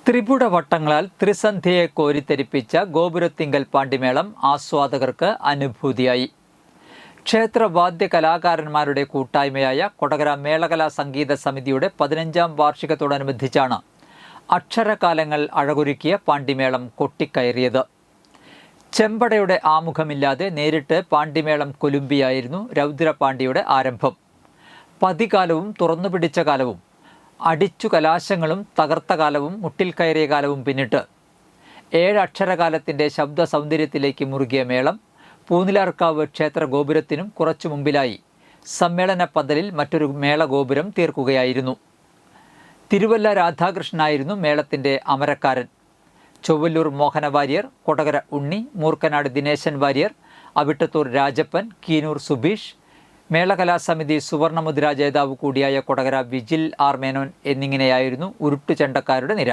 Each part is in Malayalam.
ത്രിപുടവട്ടങ്ങളാൽ ത്രിസന്ധ്യയെ കോരിത്തെരിപ്പിച്ച ഗോപുരത്തിങ്കൽ പാണ്ടിമേളം ആസ്വാദകർക്ക് അനുഭൂതിയായി. ക്ഷേത്രവാദ്യ കലാകാരന്മാരുടെ കൂട്ടായ്മയായ കൊടകര മേളകലാ സംഗീത സമിതിയുടെ 15ാം വാർഷികത്തോടനുബന്ധിച്ചാണ് അക്ഷരകാലങ്ങൾ അഴകൊരുക്കിയ പാണ്ടിമേളം കൊട്ടിക്കയറിയത്. ചെമ്പടയുടെ ആമുഖമില്ലാതെ നേരിട്ട് പാണ്ടിമേളം കൊലുമ്പിയായിരുന്നു രൗദ്രപാണ്ടിയുടെ ആരംഭം. പതികാലവും തുറന്നുപിടിച്ച കാലവും അടിച്ചു കലാശങ്ങളും തകർത്ത കാലവും മുട്ടിൽ കയറിയ കാലവും പിന്നിട്ട് 7 അക്ഷരകാലത്തിൻ്റെ ശബ്ദ സൗന്ദര്യത്തിലേക്ക് മുറുകിയ മേളം പൂനിലാർക്കാവ് ക്ഷേത്ര ഗോപുരത്തിനും കുറച്ചു മുമ്പിലായി സമ്മേളന പന്തലിൽ മറ്റൊരു മേളഗോപുരം തീർക്കുകയായിരുന്നു. തിരുവല്ല രാധാകൃഷ്ണനായിരുന്നു മേളത്തിൻ്റെ അമരക്കാരൻ. ചൊവ്വല്ലൂർ മോഹന വാര്യർ, കൊടകര ഉണ്ണി, മൂർക്കനാട് ദിനേശൻ വാര്യർ, അവിട്ടത്തൂർ രാജപ്പൻ, കീനൂർ സുബീഷ്, മേളകലാസമിതി സുവർണമുദ്ര ജേതാവ് കൂടിയായ കൊടകര വിജിൽ ആർ മേനോൻ എന്നിങ്ങനെയായിരുന്നു ഉരുട്ടുചണ്ടക്കാരുടെ നിര.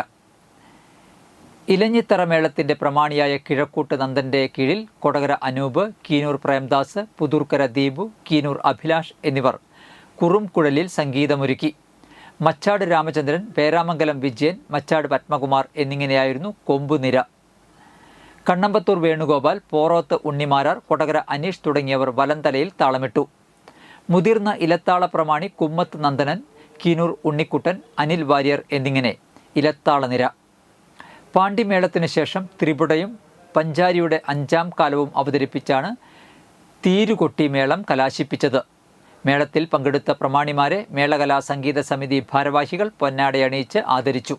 ഇലഞ്ഞിത്തറ മേളത്തിൻ്റെ പ്രമാണിയായ കിഴക്കൂട്ട് നന്ദൻ്റെ കീഴിൽ കൊടകര അനൂപ്, കീനൂർ പ്രേംദാസ്, പുതൂർക്കര ദീപു, കീനൂർ അഭിലാഷ് എന്നിവർ കുറുംകുഴലിൽ സംഗീതമൊരുക്കി. മച്ചാട് രാമചന്ദ്രൻ, പേരാമംഗലം വിജയൻ, മച്ചാട് പത്മകുമാർ എന്നിങ്ങനെയായിരുന്നു കൊമ്പുനിര. കണ്ണമ്പത്തൂർ വേണുഗോപാൽ, പോറോത്ത് ഉണ്ണിമാരാർ, കൊടകര അനീഷ് തുടങ്ങിയവർ വലന്തലയിൽ താളമിട്ടു. മുതിർന്ന ഇലത്താള പ്രമാണി കുമ്മത്ത് നന്ദനൻ, കീനൂർ ഉണ്ണിക്കുട്ടൻ, അനിൽ വാര്യർ എന്നിങ്ങനെ ഇലത്താളനിര. പാണ്ടിമേളത്തിനു ശേഷം ത്രിപുടയും പഞ്ചാരിയുടെ 5ാം കാലവും അവതരിപ്പിച്ചാണ് തീരുകൊട്ടി മേളം കലാശിപ്പിച്ചത്. മേളത്തിൽ പങ്കെടുത്ത പ്രമാണിമാരെ മേളകലാ സംഗീത സമിതി ഭാരവാഹികൾ പൊന്നാടയണിയിച്ച് ആദരിച്ചു.